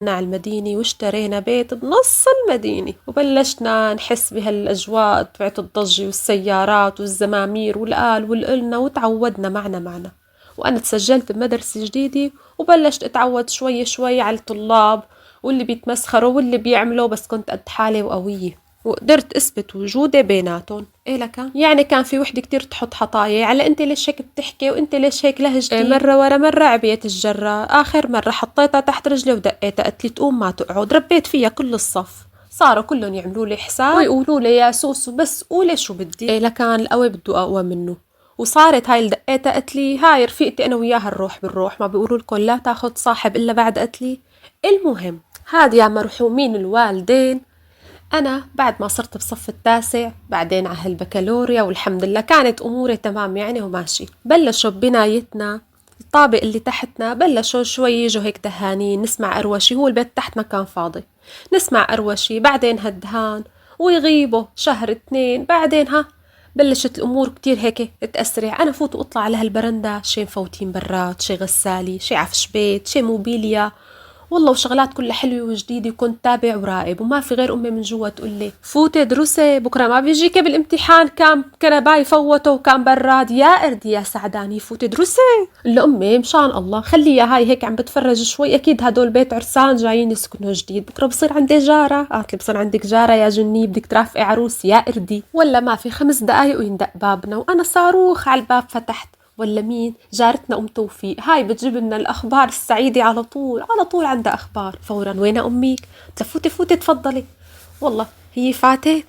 على المدينة واشترينا بيت بنص المدينة، وبلشنا نحس بهالأجواء تبعت الضجة والسيارات والزمامير والآل والقلنا، وتعودنا معنا. وأنا تسجلت بمدرسة جديدة وبلشت أتعود شوي شوي على الطلاب واللي بيتمسخروا واللي بيعملوا، بس كنت قد حالي وقوية وقدرت أثبت وجودي بيناتهم. إيه لك يعني كان في وحدة كتير تحط حطايا على أنت ليش هيك بتحكي وأنت ليش هيك لهجتي. إيه مرة ورا مرة عبيت الجرة، آخر مرة حطيتها تحت رجلي ودقيتها قالت لي تقوم ما تقعد، ربيت فيها كل الصف. صاروا كلهم يعملوا لي حساب ويقولوا لي يا سوسو بس قولي شو بدي. إيه لكان القوي بده أقوى منه. وصارت هاي اللي دقيتها قالت لي هاي رفيقتي أنا وياها نروح بالروح، ما بيقولوا لكم لا تاخد صاحب إلا بعد قتلي. المهم هاد يا مرحومين الوالدين، أنا بعد ما صرت بصف التاسع بعدين على هالبكالوريا والحمد لله كانت أموري تمام يعني وماشي، بلشوا ببنايتنا الطابق اللي تحتنا بلشوا شوي يجوا هيك دهانين نسمع أروشي، هو البيت تحتنا كان فاضي، نسمع أروشي بعدين هالدهان ويغيبوا شهر اتنين، بعدين بلشت الأمور كتير هيك تأسرع. أنا فوت وأطلع على هالبرندة شي مفوتين برات، شي غسالي، شي عفش بيت، شي موبيليا، والله وشغلات كلها حلوة وجديدة، وكنت تابع وراقب وما في غير أمي من جوا تقول لي فوتي درسي بكرة ما بيجيكي بالامتحان، كان كنباي فوته وكان براد. يا أردي يا سعداني فوتي درسي. لا أمي مشان الله خليها هاي هيك عم بتفرج شوي، أكيد هدول بيت عرسان جايين يسكنوا جديد، بكرة بصير عندي جارة. قالت لي بصير عندك جارة يا جني بدك ترافقي عروس يا أردي، ولا ما في 5 دقايق ويندق بابنا وأنا صاروخ على الباب فتحت، ولا مين جارتنا أم توفيق هاي بتجيب لنا الأخبار السعيدة على طول على طول، عندها أخبار فورا. وين أمك؟ تفوتي فوتي تفضلي. والله هي فاتت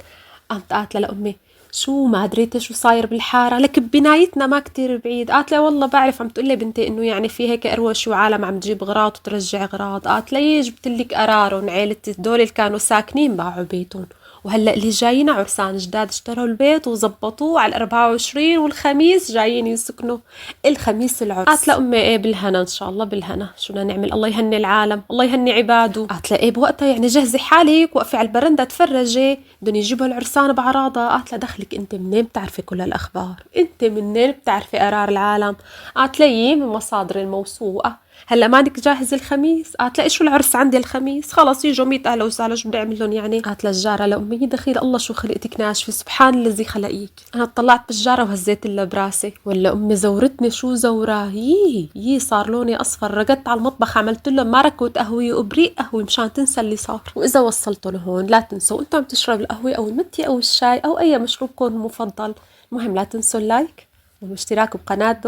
قامت قالت لأمي شو ما دريت شو صاير بالحارة، لك ببنايتنا ما كتير بعيد. قالت لي والله بعرف، عم تقولي بنتي إنه يعني في هيك أروش وعالم عم تجيب غراض وترجع غراض. قالت لي جبت لك قرارهم، عيلة دول اللي كانوا ساكنين باعوا بيتهم، وهلا اللي جايين عرسان جداد اشتروا البيت وزبطوه على 24 والخميس جايين يسكنوا الخميس العرس. قالت لأمي ايه بالهنا ان شاء الله بالهنا، شو بدنا نعمل الله يهني العالم الله يهني عباده. قالت لها ايه بوقتها يعني جهزي حالك وقفي على البرندة تفرجي بدهم يجيبوا العرسان بعراضة. قالت لها دخلك انت منين بتعرفي كل هالاخبار، انت منين بتعرفي قرار العالم. قالت لي من مصادر الموثوقة. هلا مانك جاهز الخميس؟ قالت لا شو العرس عندي الخميس، خلص يجوا 100 اهلا وسهلا شو بدي اعمل لهم يعني. قالت للجاره لامي دخيل الله شو خلقتك ناشفه سبحان الذي خلقيك. انا طلعت بالجاره وهزيت لها براسي، ولا امي زورتني شو زوراه يي صار لوني اصفر، رقدت على المطبخ عملت لهم ماركة قهوه وابريق قهوه مشان تنسى اللي صار. واذا وصلتوا لهون لا تنسوا انتم عم تشربوا القهوه او المتي او الشاي او اي مشروبكم المفضل، المهم لا تنسوا اللايك والاشتراك بقناتكم.